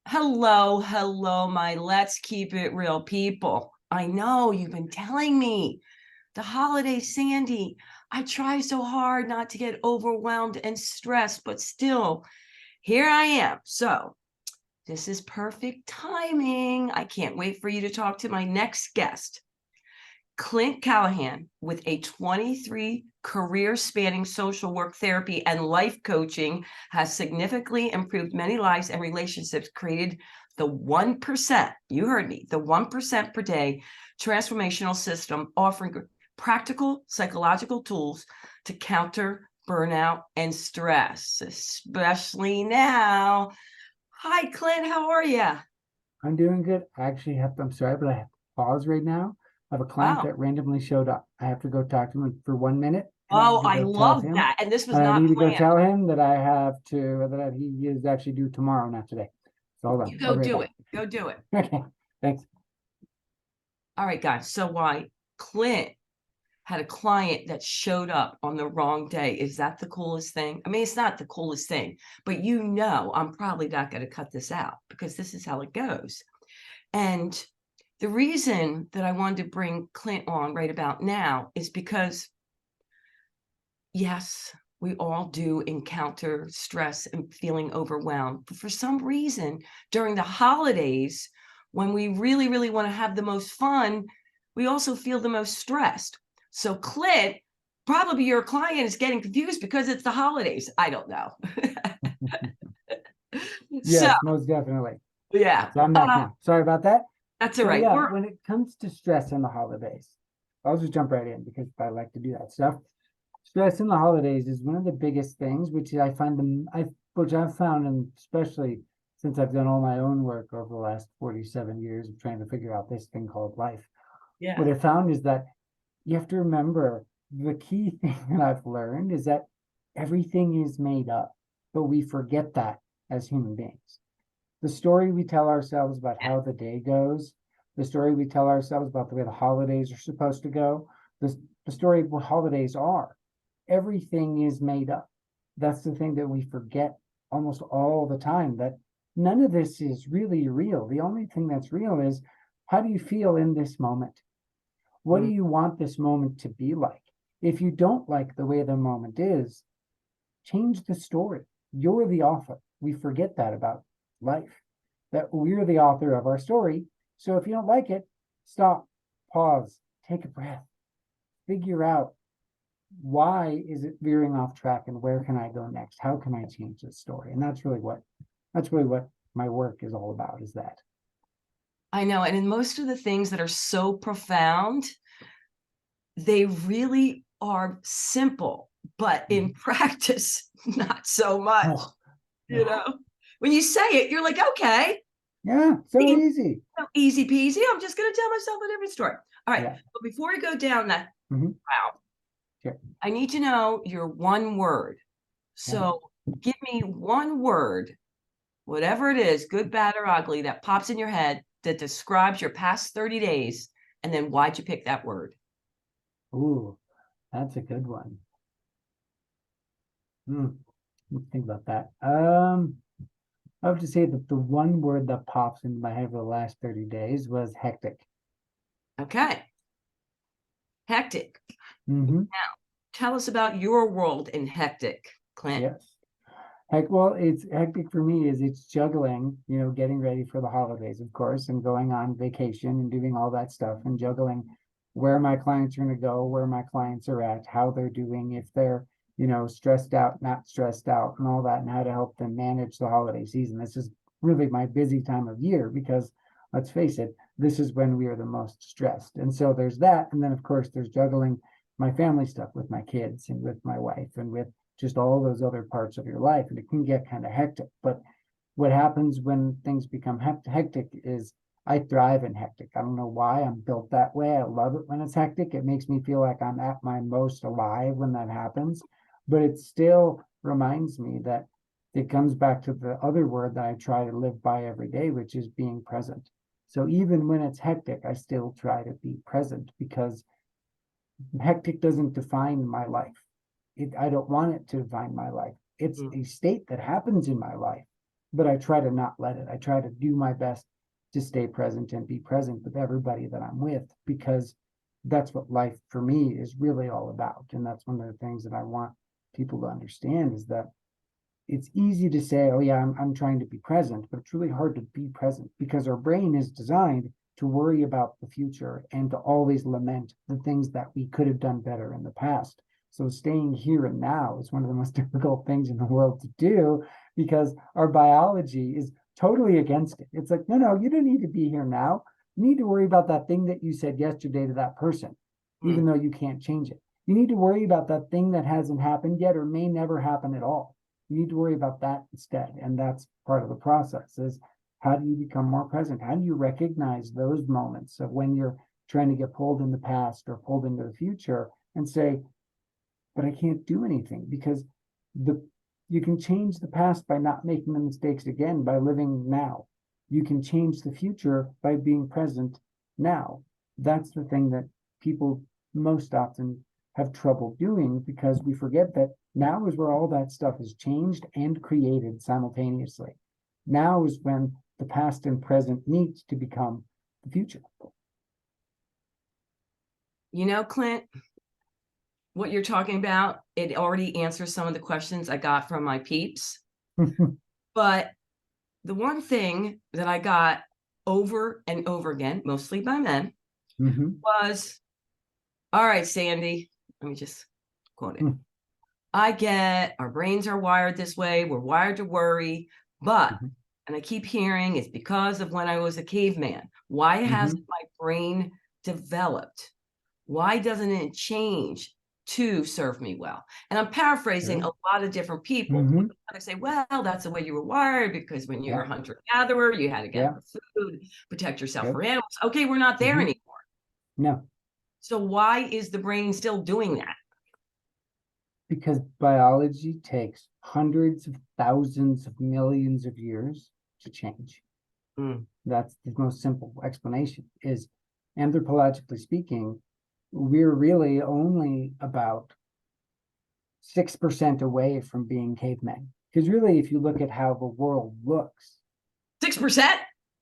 Hello, hello, my Let's Keep It Real people. I know you've been telling me the holiday, Sandy. I try so hard not to get overwhelmed and stressed, but still, here I am. So, this is perfect timing. I can't wait for you to talk to my next guest. Clint Callahan, with a 23 career spanning social work therapy and life coaching, has significantly improved many lives and relationships, created the 1%, you heard me, the 1% per day transformational system, offering practical psychological tools to counter burnout and stress, especially now. Hi, Clint, how are you? I'm doing good. I'm sorry, but I have to pause right now. I have a client Wow. that randomly showed up. I have to go talk to him for 1 minute, and I Oh, need to I go tell love him, that. And this was and I not need to go planned. tell him that he is actually due tomorrow, not today. So hold on. You I'll go be right do back. it. Go do it. Okay. Thanks. All right, guys. So why Clint had a client that showed up on the wrong day. Is that the coolest thing? I mean, it's not the coolest thing, but I'm probably not going to cut this out because this is how it goes. And the reason that I wanted to bring Clint on right about now is because, yes, we all do encounter stress and feeling overwhelmed. But for some reason, during the holidays, when we really, really want to have the most fun, we also feel the most stressed. So, Clint, probably your client is getting confused because it's the holidays. I don't know. So, Yes, most definitely. yeah, So I'm back now. Sorry about that. that's all So right. yeah, when it comes to stress in the holidays, I'll just jump right in because I like to do that stuff. Stress in the holidays is one of the biggest things, which I've found, and especially since I've done all my own work over the last 47 years of trying to figure out this thing called life. Yeah. What I found is that you have to remember the key thing that I've learned is that everything is made up, but we forget that as human beings. The story we tell ourselves about how the day goes, the story we tell ourselves about the way the holidays are supposed to go, the story of what holidays are, everything is made up. That's the thing that we forget almost all the time, that none of this is really real. The only thing that's real is how do you feel in this moment? What do Mm. you want this moment to be like? If you don't like the way the moment is, change the story. You're the author. We forget that about life, that we're the author of our story. So if you don't like it, stop, pause, take a breath, figure out why is it veering off track and where can I go next? How can I change this story? And that's really what my work is all about, is that. I know. And in most of the things that are so profound, they really are simple, but in Mhm. practice, not so much. Oh, You no. know, when you say it, you're like, okay, Yeah, so easy. easy peasy. I'm just going to tell myself a different story. All right. Yeah. But before we go down that Hmm. route, Sure. I need to know your one word. Yeah. So give me one word, whatever it is, good, bad, or ugly, that pops in your head that describes your past 30 days. And then why'd you pick that word? Ooh, that's a good one. Hmm. Let's think about that. I have to say that the one word that pops into my head for the last 30 days was hectic. Okay. Hectic. Hmm. Tell us about your world in hectic, Clint. Yes. Well, it's hectic for me is it's juggling, getting ready for the holidays, of course, and going on vacation and doing all that stuff and juggling where my clients are going to go, where my clients are at, how they're doing, if they're, stressed out, not stressed out, and all that, and how to help them manage the holiday season. This is really my busy time of year because let's face it, this is when we are the most stressed. And so there's that. And then, of course, there's juggling my family stuff with my kids and with my wife and with just all those other parts of your life. And it can get kind of hectic. But what happens when things become hectic is I thrive in hectic. I don't know why I'm built that way. I love it when it's hectic. It makes me feel like I'm at my most alive when that happens. But it still reminds me that it comes back to the other word that I try to live by every day, which is being present. So even when it's hectic, I still try to be present because hectic doesn't define my life. I don't want it to define my life. It's Mm. a state that happens in my life, but I try to not let it. I try to do my best to stay present and be present with everybody that I'm with, because that's what life for me is really all about. And that's one of the things that I want people to understand, is that it's easy to say, oh yeah, I'm trying to be present, but it's really hard to be present because our brain is designed to worry about the future and to always lament the things that we could have done better in the past. So staying here and now is one of the most difficult things in the world to do, because our biology is totally against it. It's like, no, you don't need to be here now. You need to worry about that thing that you said yesterday to that person, even though you can't change it. You need to worry about that thing that hasn't happened yet or may never happen at all. You need to worry about that instead. And that's part of the process, is how do you become more present? How do you recognize those moments of when you're trying to get pulled in the past or pulled into the future and say, but I can't do anything, because you can change the past by not making the mistakes again, by living now. You can change the future by being present now. That's the thing that people most often have trouble doing, because we forget that now is where all that stuff is changed and created simultaneously. Now is when the past and present meet to become the future. You know, Clint, what you're talking about, it already answers some of the questions I got from my peeps. But the one thing that I got over and over again, mostly by men, was, all right, Sandy, let me just quote it. I get our brains are wired this way. We're wired to worry, but, and I keep hearing it's because of when I was a caveman. Why hasn't my brain developed? Why doesn't it change to serve me well? And I'm paraphrasing a lot of different people. I say, well, that's the way you were wired, because when you were a hunter-gatherer, you had to get food, protect yourself from animals. Okay, we're not there anymore. No. So why is the brain still doing that? Because biology takes hundreds of thousands of millions of years to change. That's the most simple explanation, is anthropologically speaking, we're really only about 6% away from being cavemen. Because really, if you look at how the world looks, 6%?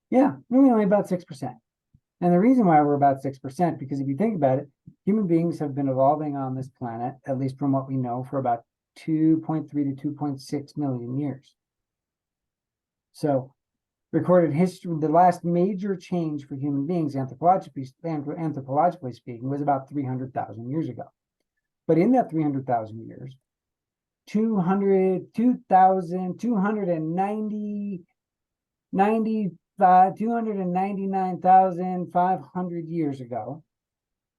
Yeah, really only about 6%. And the reason why we're about 6%, because if you think about it, human beings have been evolving on this planet, at least from what we know, for about 2.3 to 2.6 million years. So recorded history, the last major change for human beings, anthropologically speaking, was about 300,000 years ago. But in that 300,000 years, 299,500 years ago,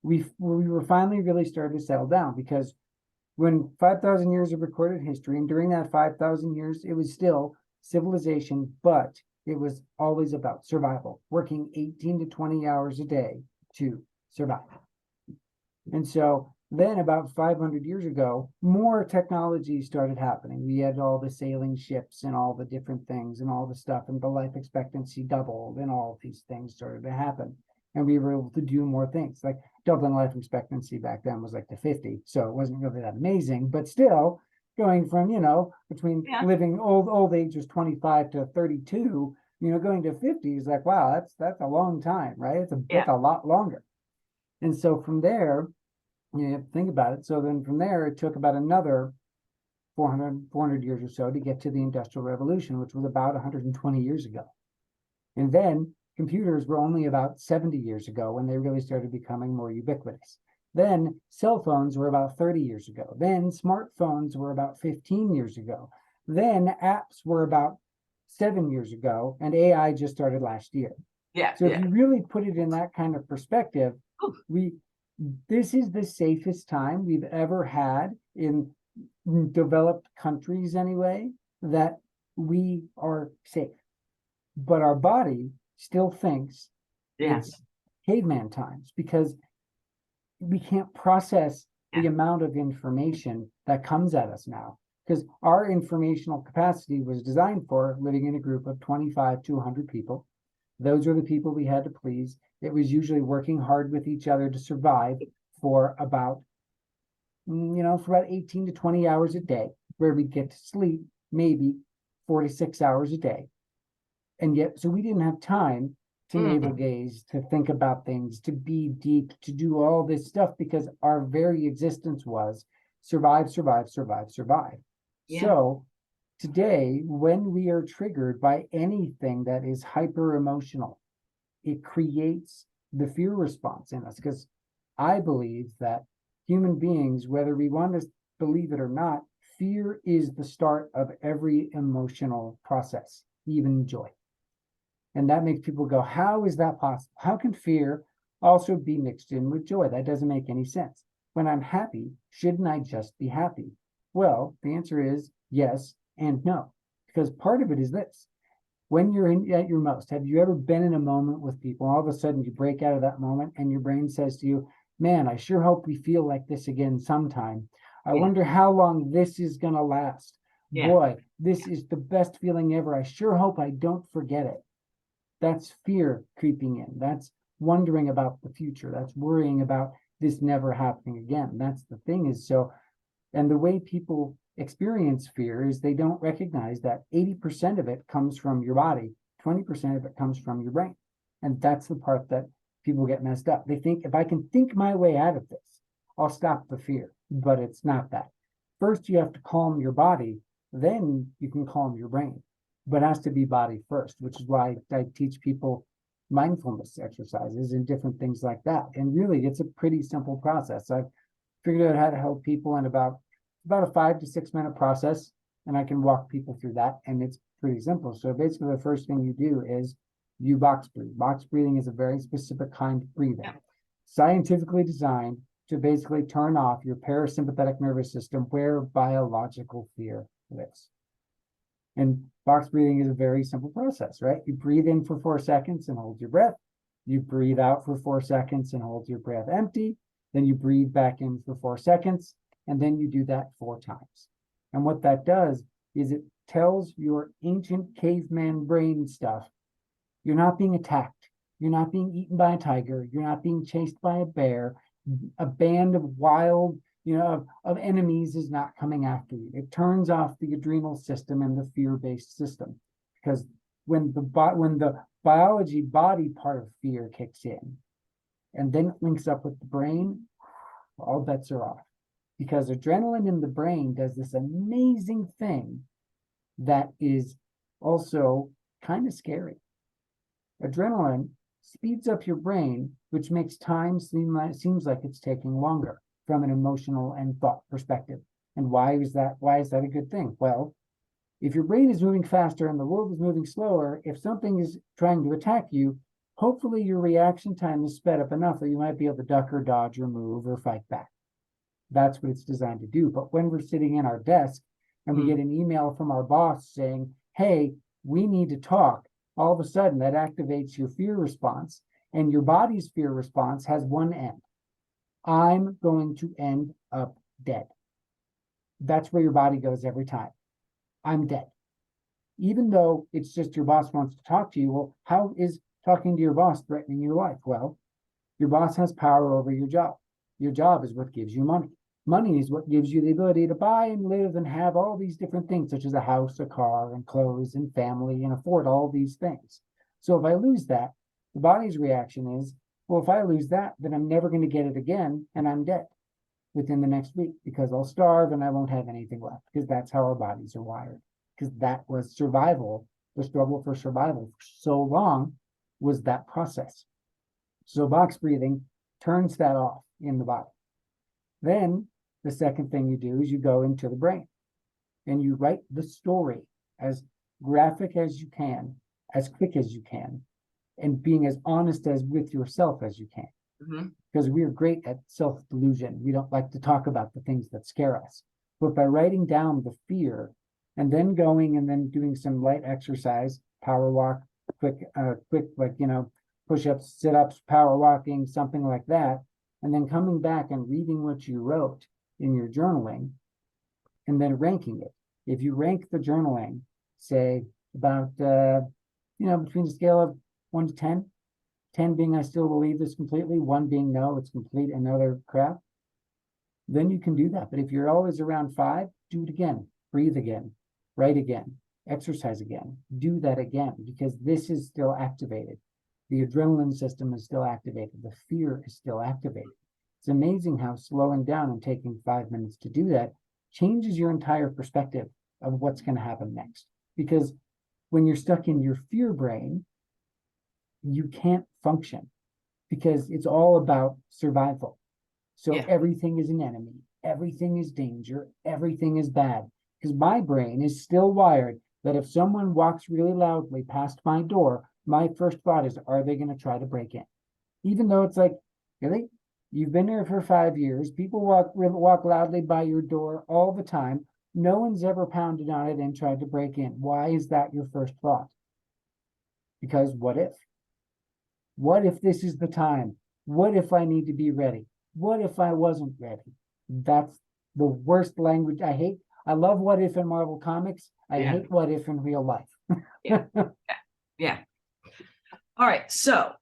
we were finally really starting to settle down, because when 5,000 years of recorded history, and during that 5,000 years, it was still civilization, but it was always about survival, working 18 to 20 hours a day to survive. And so then about 500 years ago, more technology started happening. We had all the sailing ships and all the different things and all the stuff, and the life expectancy doubled, and all these things started to happen. And we were able to do more things. Like Dublin life expectancy back then was like to 50. So it wasn't really that amazing, but still going from, between living old age was 25 to 32, going to 50 is like, wow, that's a long time, right? It's a lot longer. And so from there, you have to think about it. So then from there, it took about another 400 years or so to get to the Industrial Revolution, which was about 120 years ago. And then computers were only about 70 years ago when they really started becoming more ubiquitous. Then cell phones were about 30 years ago. Then smartphones were about 15 years ago. Then apps were about 7 years ago, and AI just started last year. So if you really put it in that kind of perspective, this is the safest time we've ever had in developed countries anyway, that we are safe. But our body still thinks it's caveman times, because we can't process the amount of information that comes at us now, because our informational capacity was designed for living in a group of 25 to 100 people. Those are the people we had to please. It was usually working hard with each other to survive for about 18 to 20 hours a day, where we'd get to sleep maybe 46 hours a day. And yet, so we didn't have time to navel Mm. gaze, to think about things, to be deep, to do all this stuff because our very existence was survive, survive, survive, survive. Yeah. So today, when we are triggered by anything that is hyper emotional, it creates the fear response in us. Because I believe that human beings, whether we want to believe it or not, fear is the start of every emotional process, even joy. And that makes people go, how is that possible? How can fear also be mixed in with joy? That doesn't make any sense. When I'm happy, shouldn't I just be happy? Well, the answer is yes and no, because part of it is this. When you're at your most, have you ever been in a moment with people? All of a sudden you break out of that moment and your brain says to you, man, I sure hope we feel like this again sometime. I Yeah. wonder how long this is going to last. Yeah. Boy, this is the best feeling ever. I sure hope I don't forget it. That's fear creeping in. That's wondering about the future. That's worrying about this never happening again. That's the thing is so, and the way people experience fear is they don't recognize that 80% of it comes from your body, 20% of it comes from your brain. And that's the part that people get messed up. They think if I can think my way out of this, I'll stop the fear. But it's not that. First, you have to calm your body, then you can calm your brain. But it has to be body first, which is why I teach people mindfulness exercises and different things like that. And really, it's a pretty simple process. I've figured out how to help people in about a 5 to 6 minute process, and I can walk people through that. And it's pretty simple. So basically, the first thing you do is you box breathe. Box breathing is a very specific kind of breathing, Yeah. scientifically designed to basically turn off your parasympathetic nervous system where biological fear lives. And box breathing is a very simple process, right? You breathe in for 4 seconds and hold your breath. You breathe out for 4 seconds and hold your breath empty. Then you breathe back in for 4 seconds, and then you do that 4 times. And what that does is it tells your ancient caveman brain stuff, you're not being attacked. You're not being eaten by a tiger. You're not being chased by a bear. A band of wild, of enemies is not coming after you. It turns off the adrenal system and the fear-based system. Because when the biology body part of fear kicks in, and then it links up with the brain, all bets are off. Because adrenaline in the brain does this amazing thing that is also kind of scary. Adrenaline speeds up your brain, which makes time seems like it's taking longer from an emotional and thought perspective. And why is that? Why is that a good thing? Well, if your brain is moving faster and the world is moving slower, if something is trying to attack you, hopefully your reaction time is sped up enough that you might be able to duck or dodge or move or fight back. That's what it's designed to do. But when we're sitting in our desk and we get an email from our boss saying, hey, we need to talk, all of a sudden that activates your fear response, and your body's fear response has one end. I'm going to end up dead. That's where your body goes every time. I'm dead. Even though it's just your boss wants to talk to you, well, how is talking to your boss threatening your life? Well, your boss has power over your job. Your job is what gives you money. Money is what gives you the ability to buy and live and have all these different things, such as a house, a car, and clothes, and family, and afford all these things. So if I lose that, the body's reaction is, well, if I lose that, then I'm never going to get it again, and I'm dead within the next week because I'll starve and I won't have anything left, because that's how our bodies are wired. Because that was survival. The struggle for survival for so long was that process. So box breathing turns that off in the body. Then the second thing you do is you go into the brain and you write the story as graphic as you can, as quick as you can, and being as honest as with yourself as you can. Because we are great at self-delusion. We don't like to talk about the things that scare us. But by writing down the fear and then going and then doing some light exercise, power walk, quick, like, push-ups, sit-ups, power walking, something like that, and then coming back and reading what you wrote in your journaling and then ranking it. If you rank the journaling, say about, between a scale of 1 to 10, 10 being I still believe this completely, 1 being no, it's complete and other crap, then you can do that. But if you're always around 5, do it again, breathe again, write again. exercise again, do that again, because this is still activated. The adrenaline system is still activated. The fear is still activated. It's amazing how slowing down and taking 5 minutes to do that changes your entire perspective of what's going to happen next. Because when you're stuck in your fear brain, you can't function because it's all about survival. So Yeah. everything is an enemy, everything is danger, everything is bad. Because my brain is still wired that if someone walks really loudly past my door, my first thought is, are they going to try to break in? Even though it's like, really? You've been here for 5 years. People walk loudly by your door all the time. No one's ever pounded on it and tried to break in. Why is that your first thought? Because what if? What if this is the time? What if I need to be ready? What if I wasn't ready? That's the worst language. I hate. I love what if in Marvel Comics. I Yeah. hate what if in real life. Yeah. All right. So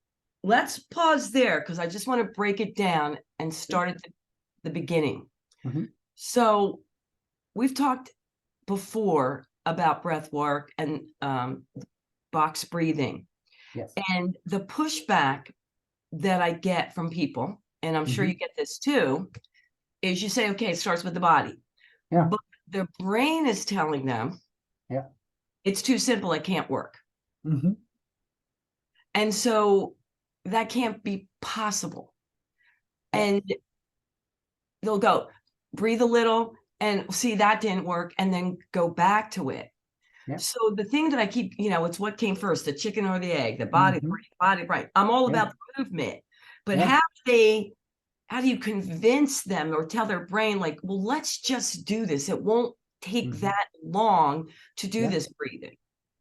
let's pause there because I just want to break it down and start at the beginning. Mhm. So we've talked before about breath work and box breathing. Yes. And the pushback that I get from people, and I'm sure you get this too, is you say, okay, it starts with the body. Yeah. But their brain is telling them, Yeah. it's too simple, it can't work. Mm-hmm. And so that can't be possible. Yeah. And they'll go, breathe a little and see that didn't work, and then go back to it. Yeah. So the thing that I keep, it's what came first, the chicken or the egg, the body, the body, right? I'm all about the movement, but how do you convince them or tell their brain, like, well, let's just do this. It won't take that long to do this breathing.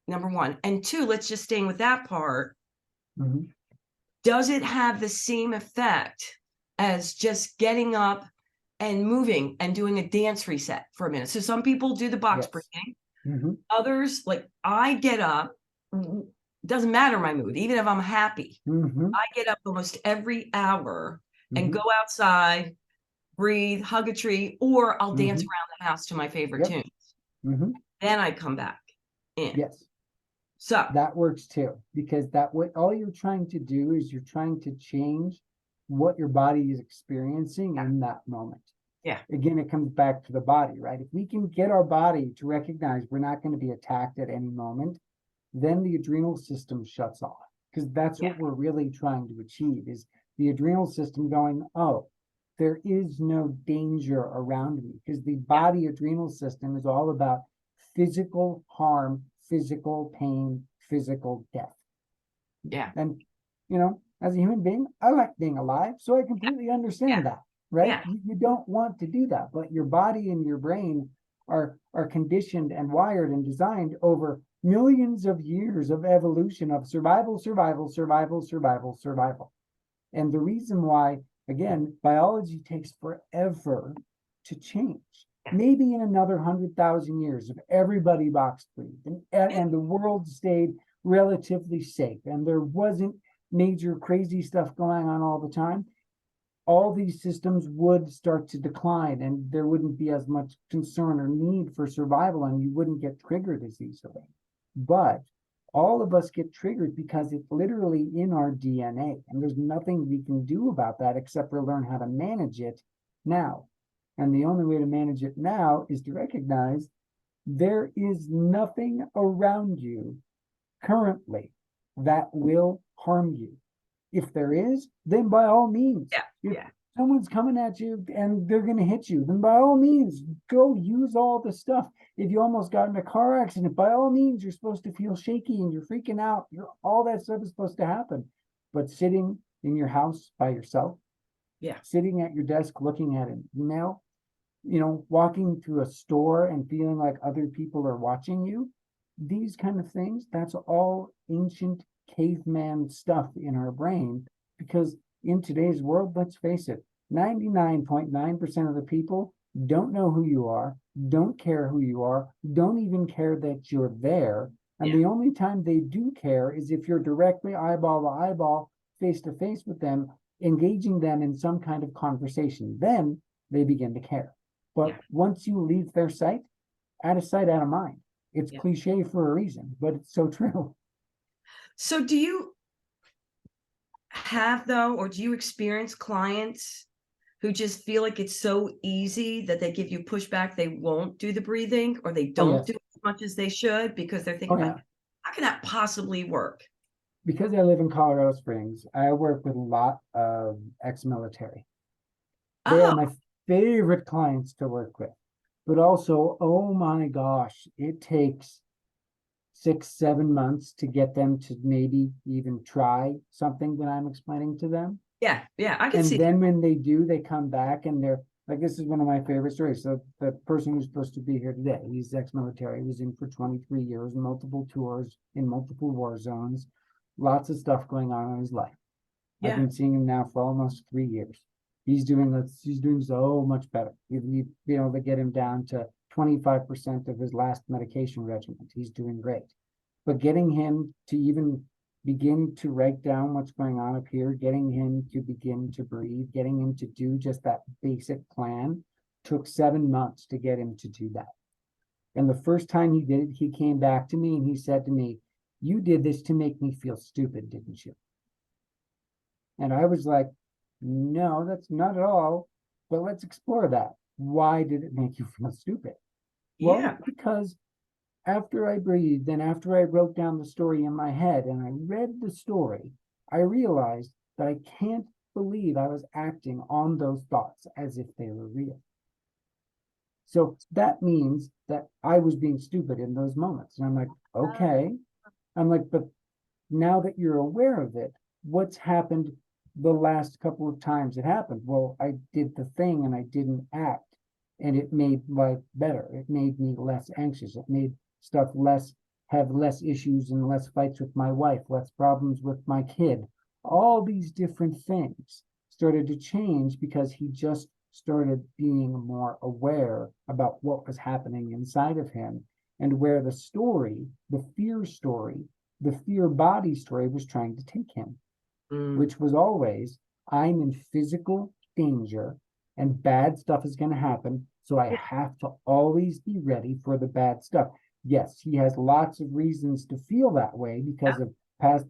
Number one. And two, let's just stay with that part. Does it have the same effect as just getting up and moving and doing a dance reset for a minute? So some people do the box breathing. Others, like I get up, doesn't matter my mood, even if I'm happy. I get up almost every hour and go outside, breathe, hug a tree, or I'll dance around the house to my favorite tunes. Then I come back in. Yes. So that works too, because what all you're trying to do is you're trying to change what your body is experiencing in that moment. Yeah. Again, it comes back to the body, right? If we can get our body to recognize we're not going to be attacked at any moment, then the adrenal system shuts off, because that's what we're really trying to achieve, is the adrenal system going, oh, there is no danger around me, because the body adrenal system is all about physical harm, physical pain, physical death. Yeah. And, as a human being, I like being alive, so I completely understand that, right? Yeah. You don't want to do that, but your body and your brain are conditioned and wired and designed over millions of years of evolution of survival, survival, survival, survival, survival. And the reason why, again, biology takes forever to change. Maybe in another 100,000 years, if everybody box breathed and the world stayed relatively safe and there wasn't major crazy stuff going on all the time, all these systems would start to decline and there wouldn't be as much concern or need for survival and you wouldn't get triggered as easily. But all of us get triggered because it's literally in our DNA and there's nothing we can do about that except for learn how to manage it now. And the only way to manage it now is to recognize there is nothing around you currently that will harm you. If there is, then by all means, if someone's coming at you and they're going to hit you, then by all means, go use all the stuff. If you almost got in a car accident, by all means, you're supposed to feel shaky and you're freaking out. All that stuff is supposed to happen. But sitting in your house by yourself, sitting at your desk looking at an email, walking through a store and feeling like other people are watching you, these kind of things, that's all ancient caveman stuff in our brain, because in today's world, let's face it, 99.9% of the people don't know who you are, don't care who you are, don't even care that you're there. And the only time they do care is if you're directly eyeball to eyeball, face to face with them, engaging them in some kind of conversation. Then they begin to care. But once you leave their sight, out of mind. It's Yeah. cliche for a reason, but it's so true. So do you have though, or do you experience clients who just feel like it's so easy that they give you pushback, they won't do the breathing or they Oh, don't yes. do as much as they should because they're Oh, thinking about yeah. how can that possibly work? Because I live in Colorado Springs, I work with a lot of ex-military. They are Oh, my favorite clients to work with. But also, oh my gosh, it takes 6, 7 months to get them to maybe even try something that I'm explaining to them. yeah, yeah, I can And see that. then when they do, they come back and they're like, this is one of my favorite stories. So the person who's supposed to be here today, he's ex-military, was in for 23 years, multiple tours in multiple war zones, lots of stuff going on in his life. I've Yeah, been seeing him now for almost 3 years. He's doing so much better. We've been able to get him down to 25% of his last medication regimen. He's doing great. But getting him to even begin to write down what's going on up here, getting him to begin to breathe, getting him to do just that basic plan took 7 months to get him to do that. And the first time he did it, he came back to me and he said to me, "You did this to make me feel stupid, didn't you?" And I was like, "No, that's not at all. But let's explore that. Why did it make you feel stupid?" Well, yeah, because after I breathed and after I wrote down the story in my head and I read the story, I realized that I can't believe I was acting on those thoughts as if they were real. So that means that I was being stupid in those moments. And I'm like, okay. I'm like, but now that you're aware of it, what's happened the last couple of times it happened? Well, I did the thing and I didn't act, and it made life better. It made me less anxious. It made stuff have less issues and less fights with my wife, less problems with my kid. All these different things started to change because he just started being more aware about what was happening inside of him and where the story, the fear body story was trying to take him, mm, which was always, I'm in physical danger and bad stuff is going to happen. So I have to always be ready for the bad stuff. Yes, he has lots of reasons to feel that way yeah, because of past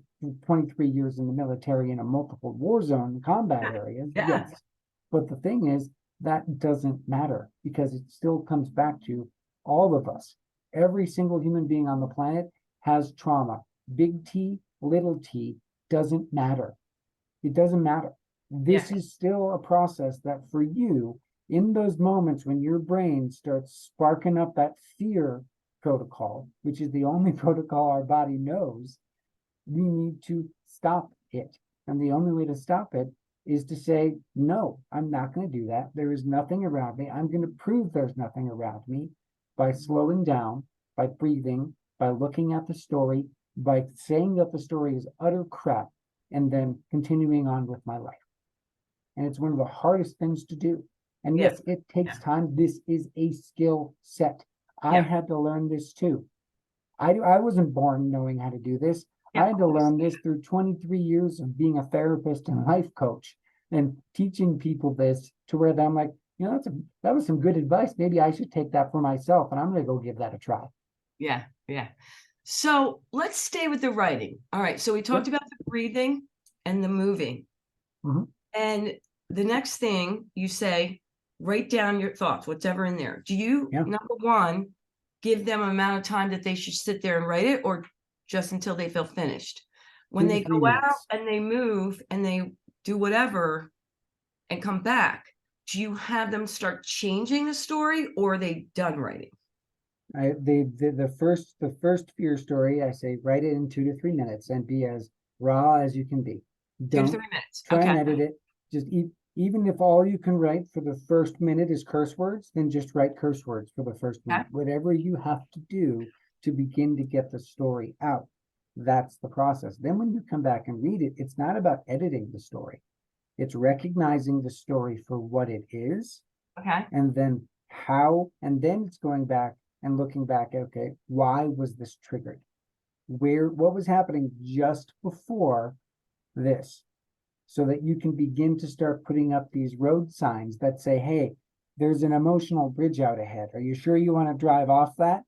23 years in the military in a multiple war zone combat yeah, areas. yeah, Yes. But the thing is, that doesn't matter because it still comes back to all of us. Every single human being on the planet has trauma. Big T, little t, doesn't matter. It doesn't matter. yeah, This is still a process that for you, in those moments when your brain starts sparking up that fear protocol, which is the only protocol our body knows, we need to stop it. And the only way to stop it is to say, no, I'm not going to do that. There is nothing around me. I'm going to prove there's nothing around me by slowing down, by breathing, by looking at the story, by saying that the story is utter crap, and then continuing on with my life. And it's one of the hardest things to do. And yeah, yes, it takes yeah, time. This is a skill set. I yeah, had to learn this too. I wasn't born knowing how to do this. yeah, I of had to course. learn this through 23 years of being a therapist and life coach and teaching people this to where I'm like, that was some good advice. Maybe I should take that for myself and I'm going to go give that a try. Yeah, yeah. So let's stay with the writing. All right. So we talked Yep. about the breathing and the moving. Mhm. And the next thing you say, write down your thoughts, whatever in there. Do you, Yeah. number one, give them an amount of time that they should sit there and write it, or just until they feel finished? When two to they three go out minutes. and they move and they do whatever and come back, do you have them start changing the story or are they done writing? The first fear story, I say write it in 2 to 3 minutes and be as raw as you can be. Two to Don't 3 minutes. try Okay. and edit it. Just even if all you can write for the first minute is curse words, then just write curse words for the first Okay. minute. Whatever you have to do to begin to get the story out, that's the process. Then when you come back and read it, it's not about editing the story. It's recognizing the story for what it is Okay. and then and then it's going back and looking back, okay, why was this triggered? What was happening just before this? So that you can begin to start putting up these road signs that say, hey, there's an emotional bridge out ahead. Are you sure you want to drive off that?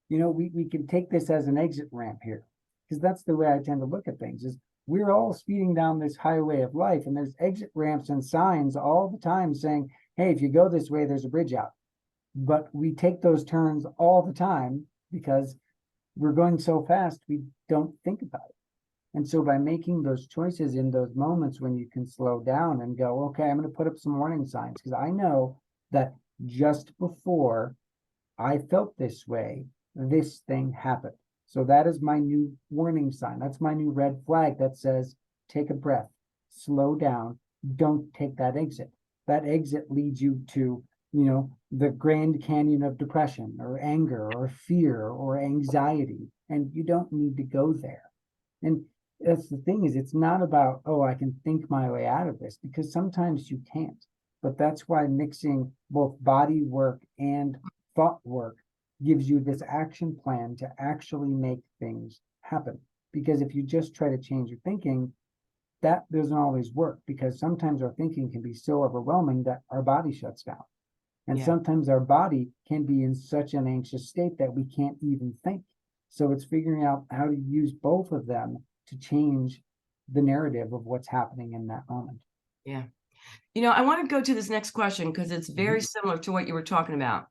we can take this as an exit ramp here, because that's the way I tend to look at things is we're all speeding down this highway of life, and there's exit ramps and signs all the time saying, hey, if you go this way, there's a bridge out. But we take those turns all the time because we're going so fast, we don't think about it. And so by making those choices in those moments when you can slow down and go, okay, I'm going to put up some warning signs, because I know that just before I felt this way, this thing happened. So that is my new warning sign. That's my new red flag that says, take a breath, slow down, don't take that exit. That exit leads you to, the Grand Canyon of depression or anger or fear or anxiety. And you don't need to go there. And that's the thing is, it's not about, oh, I can think my way out of this, because sometimes you can't. But that's why mixing both body work and thought work gives you this action plan to actually make things happen. Because if you just try to change your thinking, that doesn't always work, because sometimes our thinking can be so overwhelming that our body shuts down. And sometimes our body can be in such an anxious state that we can't even think. So it's figuring out how to use both of them to change the narrative of what's happening in that moment. Yeah. I want to go to this next question because it's very similar to what you were talking about.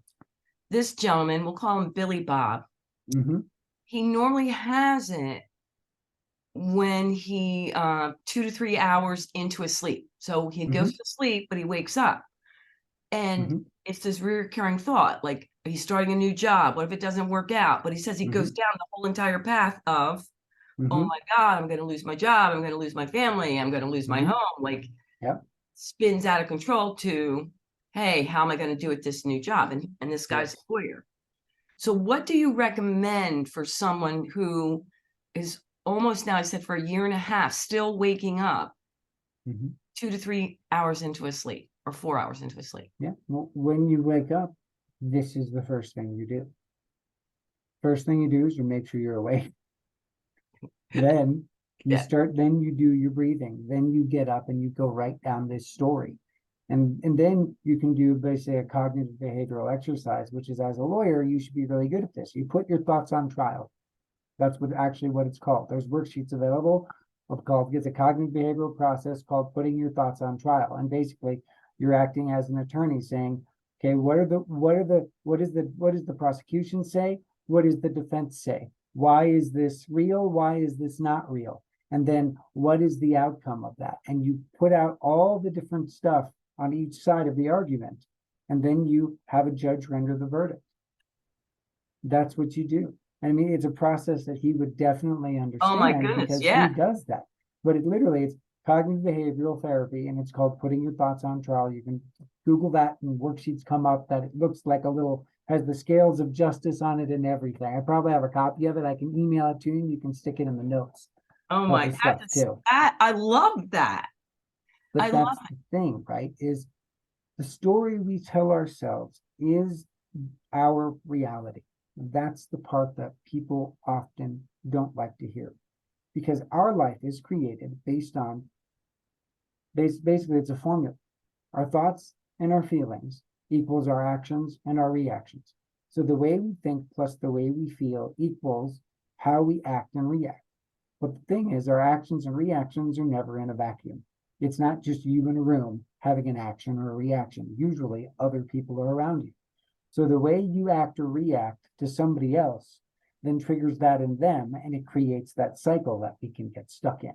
This gentleman, we'll call him Billy Bob. He normally has it when he 2 to 3 hours into his sleep. So he goes to sleep, but he wakes up. And it's this recurring thought, like he's starting a new job. What if it doesn't work out? But he says he goes down the whole entire path of, oh my God, I'm going to lose my job. I'm going to lose my family. I'm going to lose my home. Like, spins out of control to, hey, how am I going to do at this new job? And this guy's a lawyer. So what do you recommend for someone who is almost now, I said, for a year and a half, still waking up 2 to 3 hours into his sleep or 4 hours into his sleep? Yeah. Well, when you wake up, this is the first thing you do. First thing you do is you make sure you're awake. Then you start, then you do your breathing. Then you get up and you go write down this story. And then you can do basically a cognitive behavioral exercise, which is, as a lawyer, you should be really good at this. You put your thoughts on trial. That's what it's called. There's worksheets available it's a cognitive behavioral process called putting your thoughts on trial. And basically you're acting as an attorney saying, okay, what does the prosecution say? What does the defense say? Why is this real? Why is this not real? And then what is the outcome of that? And you put out all the different stuff on each side of the argument, and then you have a judge render the verdict. That's what you do. I mean, it's a process that he would definitely understand. Oh my goodness, because he does that. But it's cognitive behavioral therapy, and it's called putting your thoughts on trial. You can Google that, and worksheets come up that it looks like has the scales of justice on it and everything. I probably have a copy of it. I can email it to you, and you can stick it in the notes. Oh my God, I love that. But that's the thing, right? Is the story we tell ourselves is our reality. That's the part that people often don't like to hear, because our life is created based on, basically it's a formula. Our thoughts and our feelings equals our actions and our reactions. So the way we think plus the way we feel equals how we act and react. But the thing is, our actions and reactions are never in a vacuum. It's not just you in a room having an action or a reaction. Usually other people are around you. So the way you act or react to somebody else then triggers that in them, and it creates that cycle that we can get stuck in.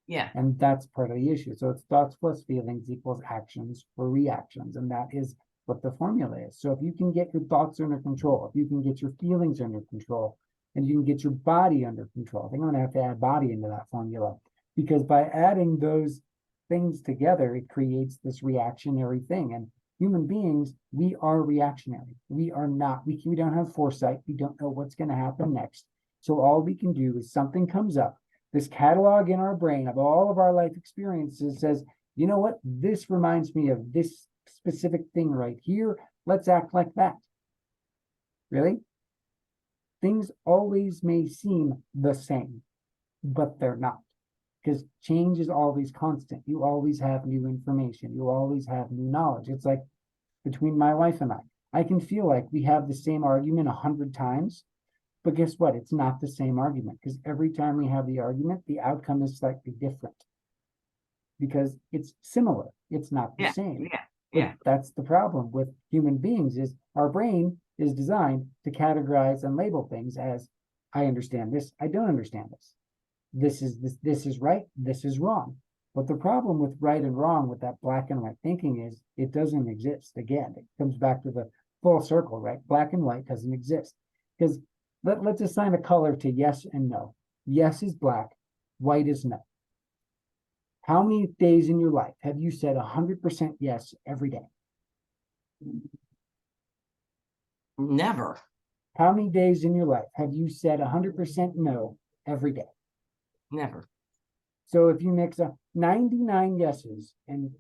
Yeah. And that's part of the issue. So it's thoughts plus feelings equals actions or reactions. And that is what the formula is. So if you can get your thoughts under control, if you can get your feelings under control, and you can get your body under control, I think I'm going to have to add body into that formula, because by adding those things together, it creates this reactionary thing. And human beings, we are reactionary. We are not, we don't have foresight. We don't know what's going to happen next. So all we can do is something comes up, this catalog in our brain of all of our life experiences says, you know what, this reminds me of this specific thing right here. Let's act like that. Really? Things always may seem the same, but they're not. Because change is always constant. You always have new information. You always have new knowledge. It's like between my wife and I can feel like we have the same argument 100 times, But guess what? It's not the same argument, because every time we have the argument, the outcome is slightly different because it's similar. It's not the Yeah, same. yeah, But yeah. that's the problem with human beings is our brain is designed to categorize and label things as I understand this, I don't understand this. This is right, this is wrong. But the problem with right and wrong with that black and white thinking is it doesn't exist. Again, it comes back to the full circle, right? Black and white doesn't exist. Because let's assign a color to yes and no. Yes is black, white is no. How many days in your life have you said 100% yes every day? Never. How many days in your life have you said 100% no every day? Never. So if you mix up 99 yeses and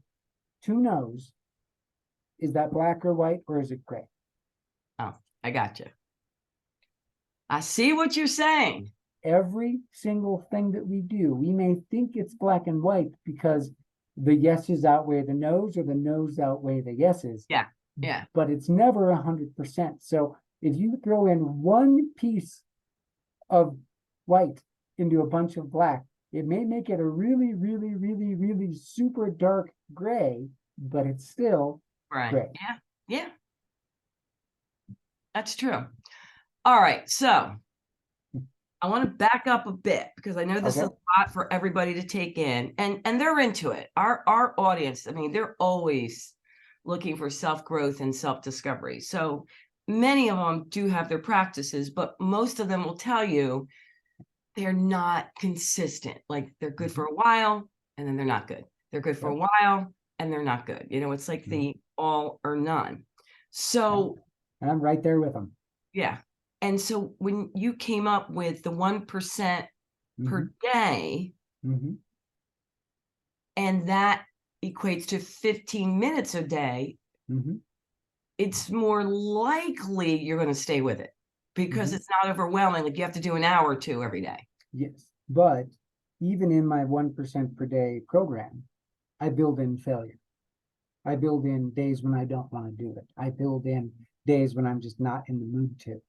2 no's, is that black or white or is it gray? Oh, I got you. I see what you're saying. Every single thing that we do, we may think it's black and white because the yeses outweigh the no's or the no's outweigh the yeses. Yeah, yeah. But it's never 100%. So if you throw in one piece of white into a bunch of black, it may make it a really, really, really, really super dark gray, but it's still Right. gray. Yeah, yeah. That's true. All right. So I want to back up a bit because I know this is a lot for everybody to take in, and they're into it. Our audience, I mean, they're always looking for self-growth and self-discovery. So many of them do have their practices, but most of them will tell you they're not consistent. Like they're good for a while and then they're not good. They're good for a while and they're not good. You know, it's like the all or none. So and I'm right there with them. Yeah. And so when you came up with the 1% per day, and that equates to 15 minutes a day, it's more likely you're going to stay with it because it's not overwhelming. Like you have to do an hour or two every day. Yes. But even in my 1% per day program, I build in failure. I build in days when I don't want to do it. I build in days when I'm just not in the mood to.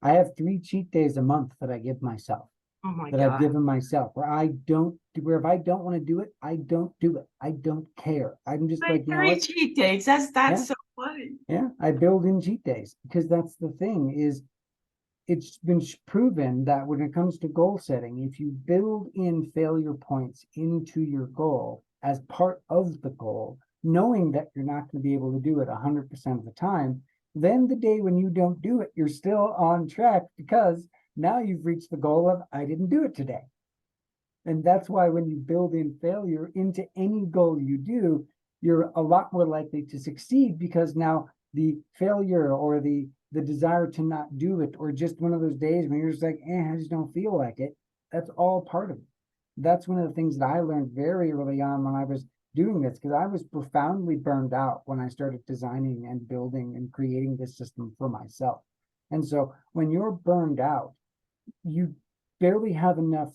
I have 3 cheat days a month that I give myself. Oh my that God. I've given myself where if I don't want to do it, I don't do it. I don't care. I'm just like, you know 3 what? cheat days. That's so funny. Yeah, I build in cheat days because that's the thing is it's been proven that when it comes to goal setting, if you build in failure points into your goal as part of the goal, knowing that you're not going to be able to do it 100% of the time, then the day when you don't do it, you're still on track because now you've reached the goal of I didn't do it today. And that's why when you build in failure into any goal you do, you're a lot more likely to succeed because now the failure or the desire to not do it, or just one of those days when you're just like, I just don't feel like it. That's all part of it. That's one of the things that I learned very early on when I was doing this, because I was profoundly burned out when I started designing and building and creating this system for myself. And so when you're burned out, you barely have enough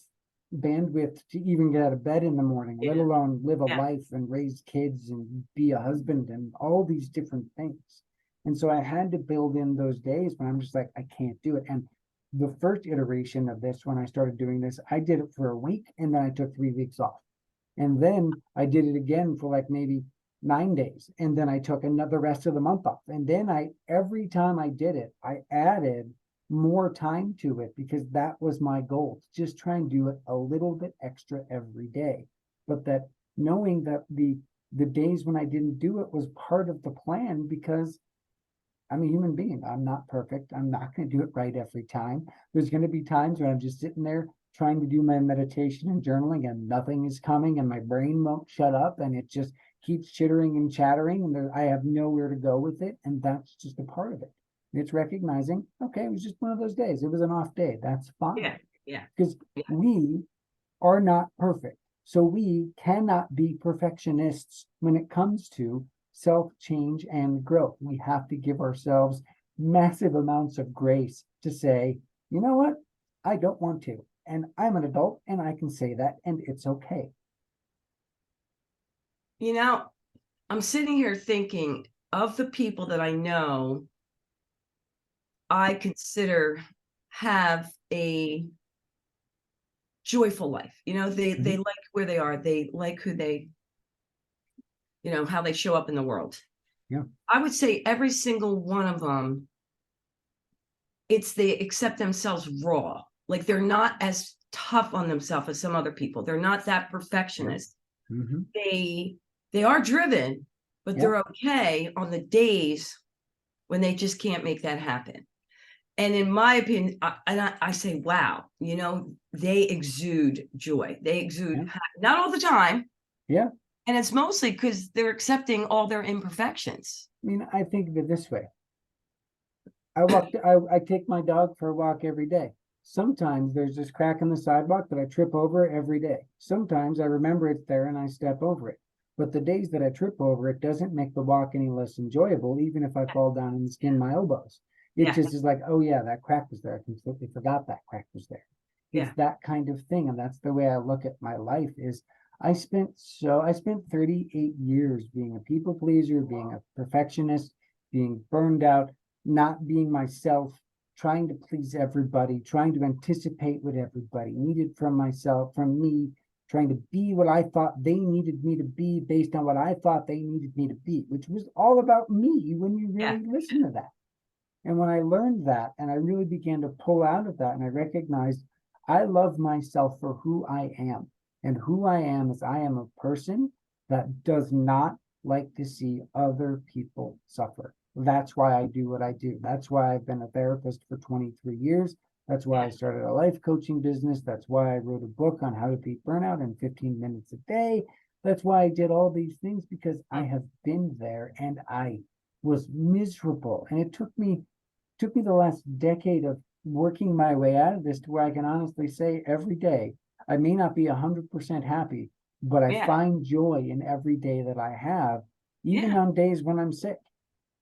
bandwidth to even get out of bed in the morning, let alone live a life and raise kids and be a husband and all these different things. And so I had to build in those days when I'm just like, I can't do it. And the first iteration of this, when I started doing this, I did it for a week and then I took 3 weeks off. And then I did it again for like maybe 9 days. And then I took the rest of the month off. And then every time I did it, I added more time to it because that was my goal, to just try and do it a little bit extra every day. But that knowing that the days when I didn't do it was part of the plan because I'm a human being. I'm not perfect. I'm not going to do it right every time. There's going to be times when I'm just sitting there trying to do my meditation and journaling and nothing is coming and my brain won't shut up and it just keeps chittering and chattering and I have nowhere to go with it. And that's just a part of it. It's recognizing, okay, it was just one of those days. It was an off day. That's fine. Yeah. Because we are not perfect. So we cannot be perfectionists when it comes to self-change and growth. We have to give ourselves massive amounts of grace to say, you know what? I don't want to. And I'm an adult and I can say that and it's okay. You know, I'm sitting here thinking of the people that I know I consider have a joyful life. They Mhm. like where they are. They like who they, how they show up in the world. Yeah. I would say every single one of them, it's they accept themselves raw. Like they're not as tough on themselves as some other people. They're not that Yeah. perfectionist. Hmm. They are driven, but Yeah. they're okay on the days when they just can't make that happen. And in my opinion, I say, wow, they exude joy. They exude, Yeah. not all the time. Yeah. And it's mostly because they're accepting all their imperfections. I mean, I think of it this way. I take my dog for a walk every day. Sometimes there's this crack in the sidewalk that I trip over every day. Sometimes I remember it's there and I step over it. But the days that I trip over it doesn't make the walk any less enjoyable, even if I fall down and skin my elbows. It Yeah, just is like, oh yeah, that crack was there. I completely forgot that crack was there. It's yeah, that kind of thing. And that's the way I look at my life is I spent 38 years being a people pleaser, being a perfectionist, being burned out, not being myself, trying to please everybody, trying to anticipate what everybody needed from myself, from me, trying to be what I thought they needed me to be based on what I thought they needed me to be, which was all about me when you yeah, really listen to that. And when I learned that and I really began to pull out of that and I recognized I love myself for who I am. And who I am is I am a person that does not like to see other people suffer. That's why I do what I do. That's why I've been a therapist for 23 years. That's why yeah, I started a life coaching business. That's why I wrote a book on how to beat burnout in 15 minutes a day. That's why I did all these things because I mm, have been there and I was miserable. And it took me the last decade of working my way out of this to where I can honestly say every day, I may not be 100% happy, but I yeah, find joy in every day that I have, even yeah, on days when I'm sick.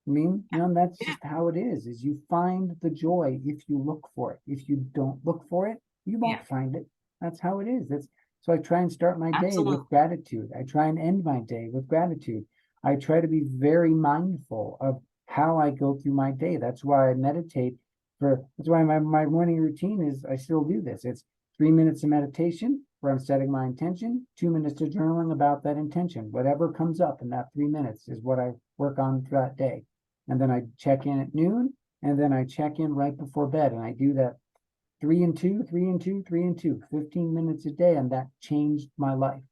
I mean, that's yeah, just how it is you find the joy if you look for it. If you don't look for it, you yeah, won't find it. That's how it is. So I try and start my day absolutely. with gratitude. I try and end my day with gratitude. I try to be very mindful of how I go through my day. That's why my morning routine is I still do this. It's 3 minutes of meditation where I'm setting my intention, 2 minutes of journaling about that intention. Whatever comes up in that 3 minutes is what I work on for that day. And then I check in at noon, and then I check in right before bed. And I do that 3 and 2, 3 and 2, 3 and 2, 15 minutes a day. And that changed my life.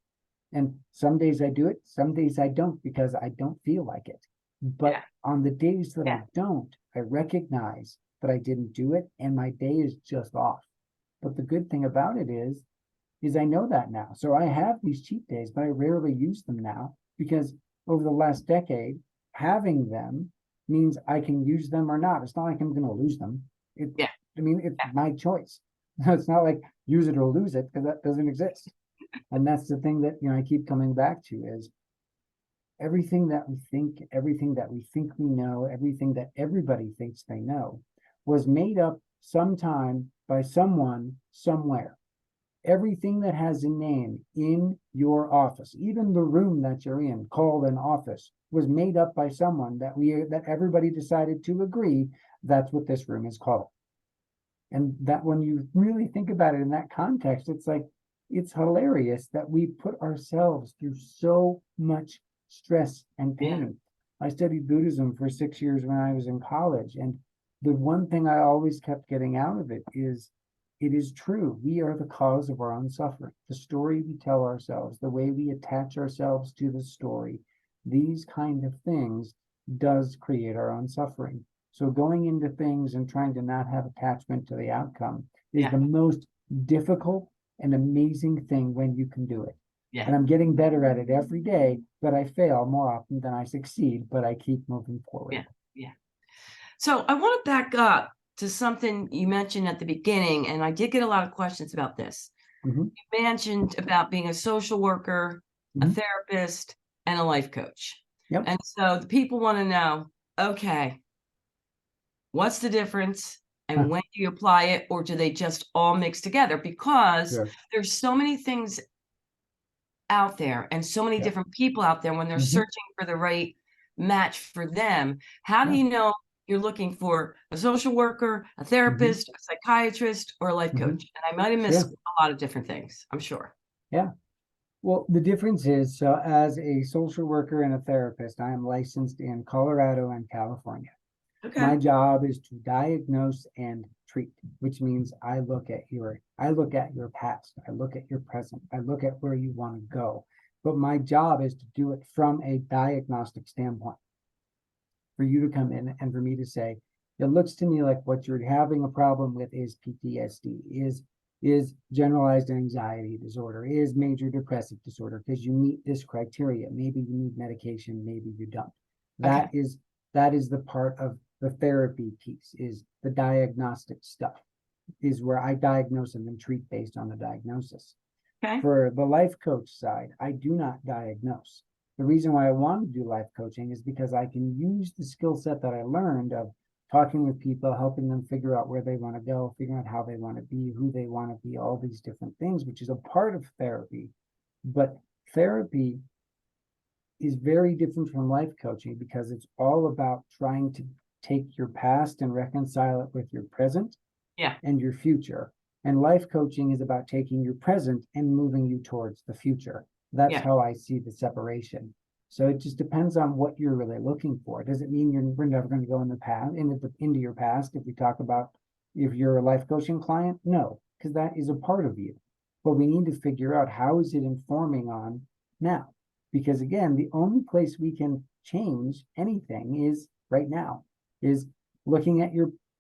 And some days I do it, some days I don't because I don't feel like it. But Yeah, on the days that I yeah, don't, I recognize that I didn't do it and my day is just off. But the good thing about it is I know that now. So I have these cheat days, but I rarely use them now because over the last decade, having them means I can use them or not. It's not like I'm going to lose them. It, yeah, I mean, it's yeah, my choice. It's not like use it or lose it because that doesn't exist. And that's the thing that I keep coming back to is everything that we think we know, everything that everybody thinks they know, was made up sometime by someone somewhere. Everything that has a name in your office, even the room that you're in, called an office, was made up by someone that everybody decided to agree that's what this room is called. And that when you really think about it in that context, it's like it's hilarious that we put ourselves through so much stress and yeah, pain. I studied Buddhism for 6 years when I was in college, and the one thing I always kept getting out of it is true. We are the cause of our own suffering. The story we tell ourselves, the way we attach ourselves to the story, these kind of things does create our own suffering. So going into things and trying to not have attachment to the outcome is yeah, the most difficult and amazing thing when you can do it. yeah, And I'm getting better at it every day, but I fail more often than I succeed, but I keep moving forward. yeah, yeah. So I want to back up to something you mentioned at the beginning, and I did get a lot of questions about this. Mhm. You mentioned about being a social worker, a Mhm. therapist, and a life coach. Yep. And so the people want to know, okay, what's the difference? And when do you apply it, or do they just all mix together? Because Sure. there's so many things out there and so many Yeah. different people out there when they're Mhm. searching for the right match for them. How do Yeah. you know you're looking for a social worker, a Mhm. therapist, a psychiatrist, or a life Mhm. coach. And I might have missed Sure. a lot of different things, I'm sure. Yeah. Well, the difference is, so as a social worker and a therapist, I am licensed in Colorado and California. Okay. My job is to diagnose and treat, which means I look at your past, I look at your present, I look at where you want to go. But my job is to do it from a diagnostic standpoint. For you to come in and for me to say, it looks to me like what you're having a problem with is PTSD, is generalized anxiety disorder, is major depressive disorder, because you meet this criteria. Maybe you need medication, maybe you don't. Okay. That is the part of the therapy piece, is the diagnostic stuff, is where I diagnose and then treat based on the diagnosis. Okay. For the life coach side, I do not diagnose. The reason why I want to do life coaching is because I can use the skill set that I learned of talking with people, helping them figure out where they want to go, figuring out how they want to be, who they want to be, all these different things, which is a part of therapy. But therapy is very different from life coaching because it's all about trying to take your past and reconcile it with your present Yeah. and your future. And life coaching is about taking your present and moving you towards the future. That's Yeah. how I see the separation. So it just depends on what you're really looking for. Does it mean we're never going to go in the past into your past if we talk about if you're a life coaching client? No, because that is a part of you. But we need to figure out how is it informing on now? Because again, the only place we can change anything is right now, is looking at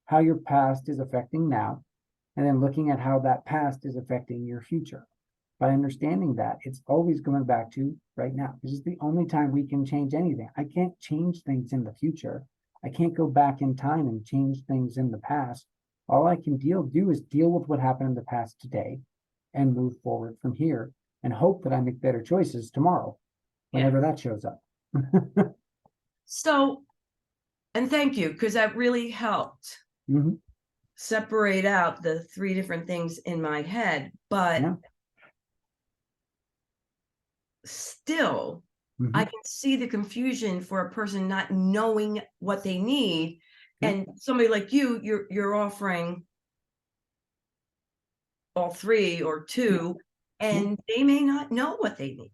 how your past is affecting now, and then looking at how that past is affecting your future. By understanding that, it's always going back to right now. This is the only time we can change anything. I can't change things in the future. I can't go back in time and change things in the past. All I can do is deal with what happened in the past today and move forward from here and hope that I make better choices tomorrow, Yeah. whenever that shows up. So, and thank you, because that really helped Mhm. separate out the three different things in my head. But Yeah. still, I Mhm. can see the confusion for a person not knowing what they need. Yeah. And somebody like you, you're offering all three or Yeah. two, Yeah. and they may not know what they need.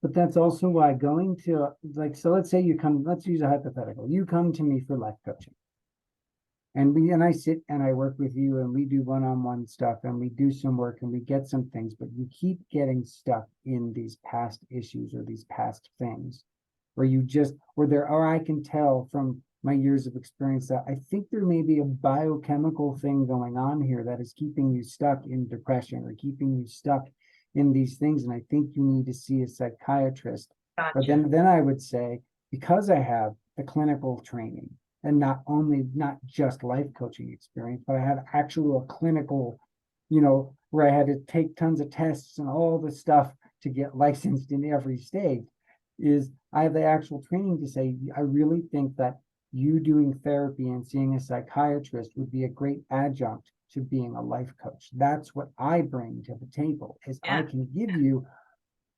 But that's also why going to, like, so let's say you come, let's use a hypothetical. You come to me for life coaching. And I sit and I work with you and we do one-on-one stuff and we do some work and we get some things, but you keep getting stuck in these past issues or these past things where or I can tell from my years of experience that I think there may be a biochemical thing going on here that is keeping you stuck in depression or keeping you stuck in these things. And I think you need to see a psychiatrist. But Gotcha. then I would say, because I have the clinical training, and not just life coaching experience, but I had actual clinical, where I had to take tons of tests and all the stuff to get licensed in every state, is I have the actual training to say, I really think that you doing therapy and seeing a psychiatrist would be a great adjunct to being a life coach. That's what I bring to the table, is I Yeah, can give you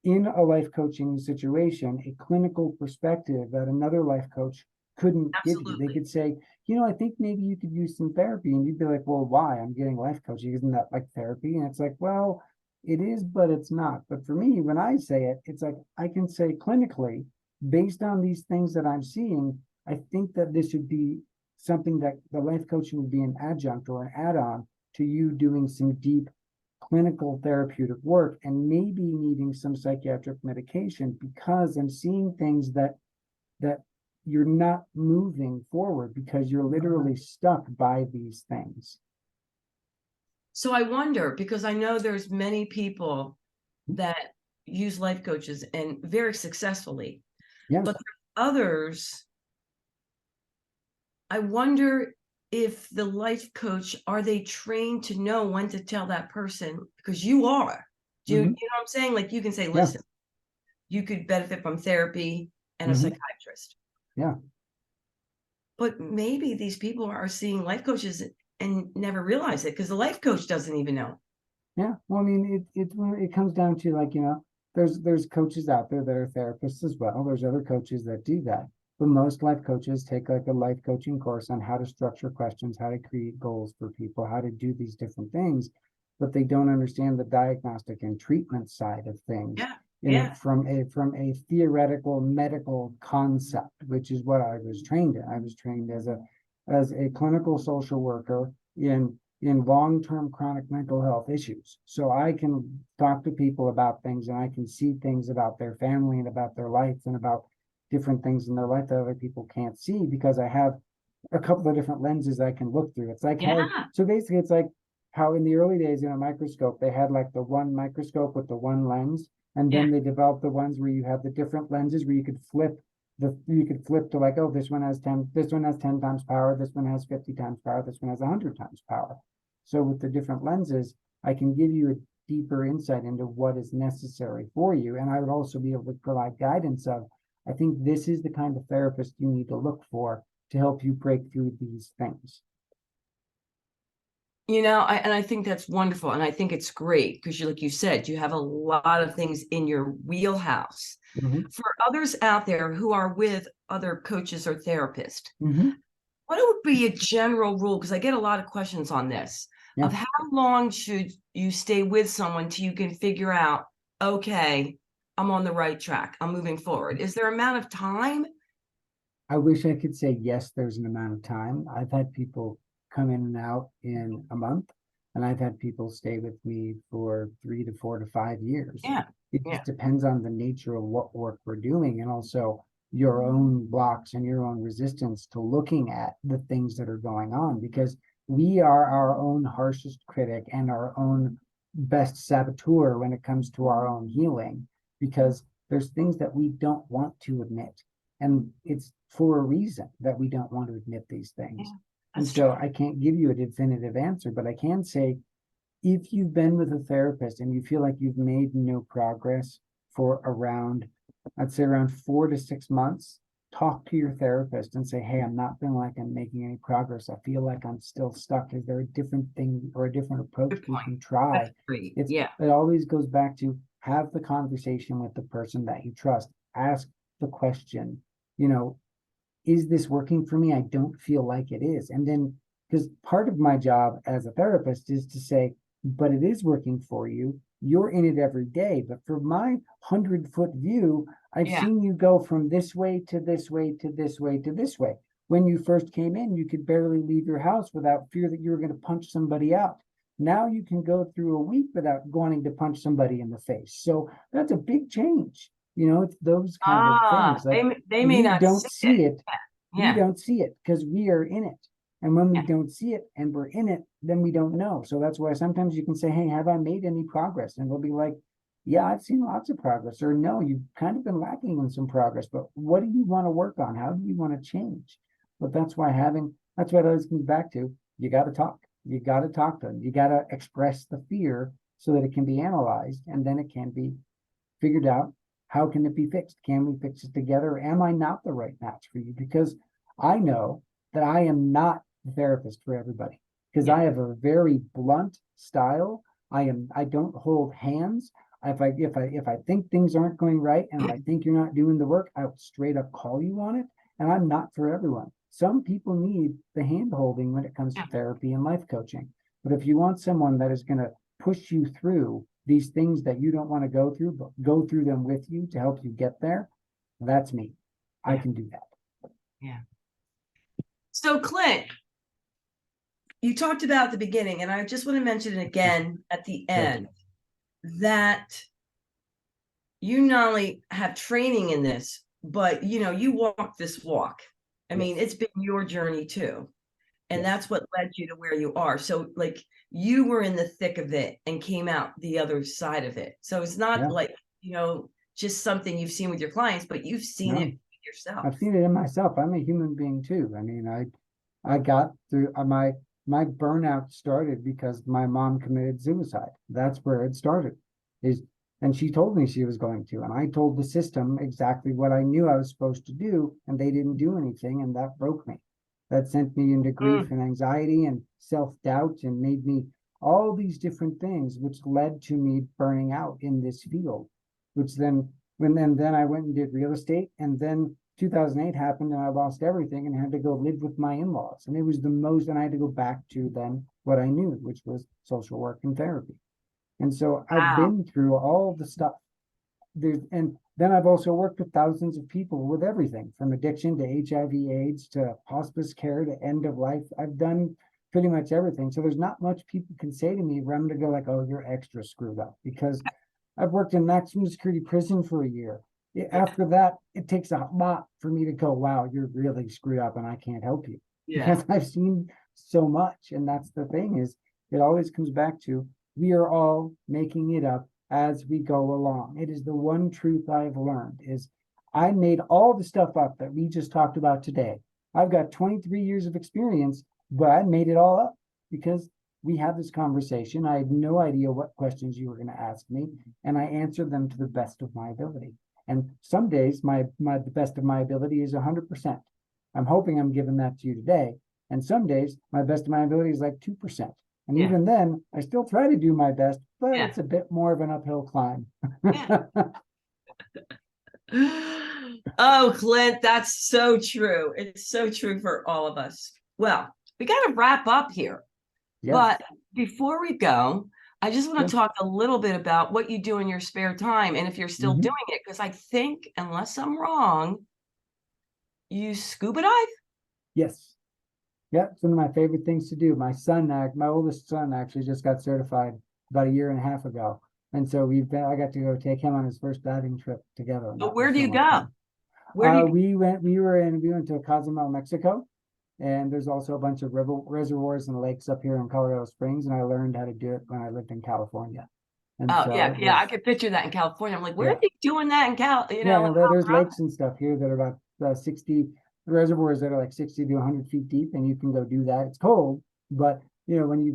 in a life coaching situation a clinical perspective that another life coach couldn't give you. They absolutely. could say, I think maybe you could use some therapy. And you'd be like, well, why? I'm getting life coaching. Isn't that like therapy? And it's like, well, it is, but it's not. But for me, when I say it, it's like I can say clinically, based on these things that I'm seeing, I think that this would be something that the life coaching would be an adjunct or an add-on to you doing some deep clinical therapeutic work and maybe needing some psychiatric medication because I'm seeing things that you're not moving forward because you're literally stuck by these things. So I wonder, because I know there's many people that use life coaches and very successfully, Yeah. but others, I wonder if the life coach, are they trained to know when to tell that person? Because you are. You know Mm-hmm. what I'm saying? Like you can say, Yeah. listen, you could benefit from therapy and a Mm-hmm. psychiatrist. Yeah. But maybe these people are seeing life coaches and never realize it because the life coach doesn't even know. Yeah. Well, I mean, it comes down to, like, there's coaches out there that are therapists as well. There's other coaches that do that. but most life coaches take like a life coaching course on how to structure questions, how to create goals for people, how to do these different things, but they don't understand the diagnostic and treatment side of things Yeah. in Yeah. from a theoretical medical concept, which is what I was trained in. I was trained as a clinical social worker in long-term chronic mental health issues. So I can talk to people about things and I can see things about their family and about their life and about different things in their life that other people can't see because I have a couple of different lenses I can look through. It's like how, Yeah. so basically it's like how in the early days in a microscope, they had like the one microscope with the one lens, and Yeah. then they developed the ones where you have the different lenses where you could flip to like, oh, this one has 10 times power, this one has 50 times power, this one has 100 times power. So with the different lenses, I can give you a deeper insight into what is necessary for you. And I would also be able to provide guidance of, I think this is the kind of therapist you need to look for to help you break through these things. And I think that's wonderful. And I think it's great because like you said, you have a lot of things in your wheelhouse. Mm-hmm. For others out there who are with other coaches or therapists, Mm-hmm. what would be a general rule? Because I get a lot of questions on this Yeah. of how long should you stay with someone till you can figure out, okay, I'm on the right track. I'm moving forward. Is there an amount of time? I wish I could say yes, there's an amount of time. I've had people come in and out in a month, and I've had people stay with me for 3 to 4 to 5 years. Yeah. It Yeah. just depends on the nature of what work we're doing and also your own blocks and your own resistance to looking at the things that are going on because we are our own harshest critic and our own best saboteur when it comes to our own healing because there's things that we don't want to admit and it's for a reason that we don't want to admit these things. Yeah. And That's true. so I can't give you a definitive answer, but I can say if you've been with a therapist and you feel like you've made no progress for around, I'd say around 4 to 6 months, talk to your therapist and say, hey, I'm not feeling like I'm making any progress. I feel like I'm still stuck. Is there a different thing or a different approach Good we point. can try? That's great. It's Yeah. it always goes back to have the conversation with the person that you trust. Ask the question, you know, is this working for me? I don't feel like it is. And then, because part of my job as a therapist is to say, but it is working for you. You're in it every day. But for my 100-foot view, I've Yeah. seen you go from this way to this way to this way to this way. When you first came in, you could barely leave your house without fear that you were going to punch somebody out. Now you can go through a week without wanting to punch somebody in the face. So that's a big change. It's those kind of things. Like They may we not don't see it. see it. We Yeah. don't see it because we are in it. And when we Yeah. don't see it and we're in it, then we don't know. So that's why sometimes you can say, hey, have I made any progress? And they'll be like, yeah, I've seen lots of progress. Or no, you've kind of been lacking in some progress, but what do you want to work on? How do you want to change? But that's why that's what it always comes back to. You got to talk. You got to talk to them. You got to express the fear so that it can be analyzed and then it can be figured out. How can it be fixed? Can we fix it together? Am I not the right match for you? Because I know that I am not the therapist for everybody because Yeah. I have a very blunt style. I don't hold hands. If I think things aren't going right and if I think you're not doing the work, I'll straight up call you on it. And I'm not for everyone. Some people need the hand holding when it comes to Yeah. therapy and life coaching. But if you want someone that is going to push you through these things that you don't want to go through, but go through them with you to help you get there, that's me. I Yeah. can do that. Yeah. So, Clint, you talked about the beginning, and I just want to mention it again at the Sure. end that you not only have training in this, but you walk this walk. I mean, Yes. it's been your journey too. And Yes. that's what led you to where you are. So, like, you were in the thick of it and came out the other side of it. So it's not Yeah. like, just something you've seen with your clients, but you've seen it No, yourself. I've seen it in myself. I'm a human being too. I mean, I got through my burnout started because my mom committed suicide. That's where it started. Is and she told me she was going to, and I told the system exactly what I knew I was supposed to do, and they didn't do anything, and that broke me. That sent me into grief Mm. and anxiety and self-doubt and made me all these different things, which led to me burning out in this field, which then I went and did real estate and then 2008 happened and I lost everything and had to go live with my in-laws. And it was the most, and I had to go back to then what I knew, which was social work and therapy. And so I've Wow. been through all the stuff. And then I've also worked with thousands of people with everything from addiction to HIV/AIDS to hospice care to end of life. I've done pretty much everything. So there's not much people can say to me where I'm going to go like, oh, you're extra screwed up, because I've worked in maximum security prison for a year. After that, it takes a lot for me to go, wow, you're really screwed up and I can't help you, Yeah. because I've seen so much. And that's the thing, is it always comes back to, we are all making it up as we go along. It is the one truth I've learned, is I made all the stuff up that we just talked about today. I've got 23 years of experience, but I made it all up because we had this conversation. I had no idea what questions you were going to ask me, and I answered them to the best of my ability. And some days the best of my ability is 100%. I'm hoping I'm giving that to you today. And some days my best of my ability is like 2%. And Yeah. even then, I still try to do my best, but Yeah. it's a bit more of an uphill climb. Yeah. Oh, Clint, that's so true. It's so true for all of us. Well, we got to wrap up here. Yes. But before we go, I just want to Sure. talk a little bit about what you do in your spare time and if you're still Mhm. doing it, because I think, unless I'm wrong, you scuba dive? Yes. Yeah, it's one of my favorite things to do. My oldest son actually just got certified about a year and a half ago. And so I got to go take him on his first diving trip together. And But that where was do so you much go? fun. Where do you We went to Cozumel, Mexico. And there's also a bunch of reservoirs and lakes up here in Colorado Springs. And I learned how to do it when I lived in California. And Oh, so yeah, it yeah, I was, could picture that in California. I'm like, where are yeah. they doing that in Cal? You Yeah, know, like, there's lakes and stuff here that are about 60 reservoirs that are like 60 to 100 feet deep, and you can go do that. It's cold, but when you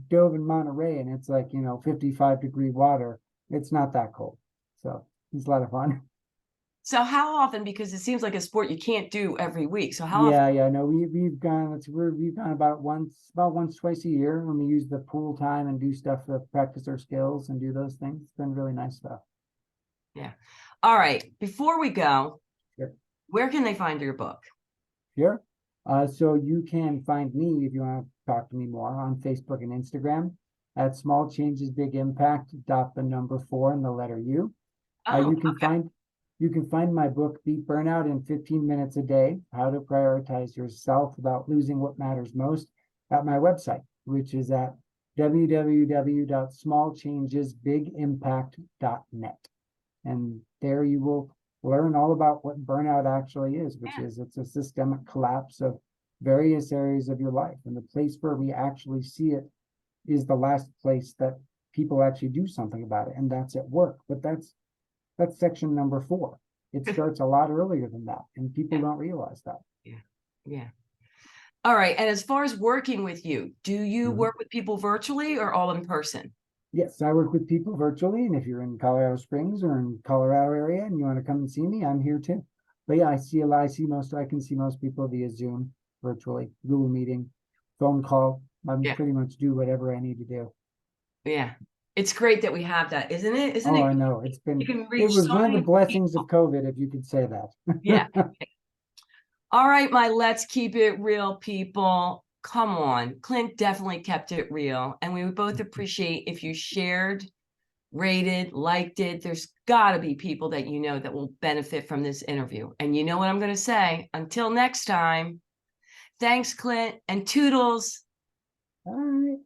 dove in Monterey and it's like 55-degree water, it's not that cold. So it's a lot of fun. so how often? Because it seems like a sport you can't do every week. So how often? Yeah, no, we've gone about once, twice a year when we use the pool time and do stuff to practice our skills and do those things. It's been really nice stuff. Yeah. All right. Before we go, Sure. where can they find your book? Sure. So you can find me if you want to talk to me more on Facebook and Instagram at Small Changes Big Impact the number 4 and the letter U. Oh, okay. You can find my book Beat Burnout in 15 Minutes a Day: How to Prioritize Yourself Without Losing What Matters Most at my website, which is at www.smallchangesbigimpact.net. And there you will learn all about what burnout actually is, which Yeah. is it's a systemic collapse of various areas of your life. And the place where we actually see it is the last place that people actually do something about it, and that's at work. But that's section number 4. It starts a lot earlier than that, and people Yeah. don't realize that. Yeah. Yeah. All right. And as far as working with you, do you Mhm. work with people virtually or all in person? Yes, I work with people virtually, and if you're in Colorado Springs or in Colorado area and you want to come and see me, I'm here too. But yeah, I can see most people via Zoom, virtually, Google Meeting, phone call. I'm Yeah. pretty much do whatever I need to do. Yeah. It's great that we have that, isn't it? Isn't Oh, it? I know. You can It reach was so one of the many blessings of people. COVID, if you could say Yeah. that. All right, my let's keep it real people. Come on. Clint definitely kept it real. And we would both appreciate if you shared, rated, liked it. There's got to be people that you know that will benefit from this interview. And you know what I'm going to say? Until next time, thanks, Clint, and toodles. All right.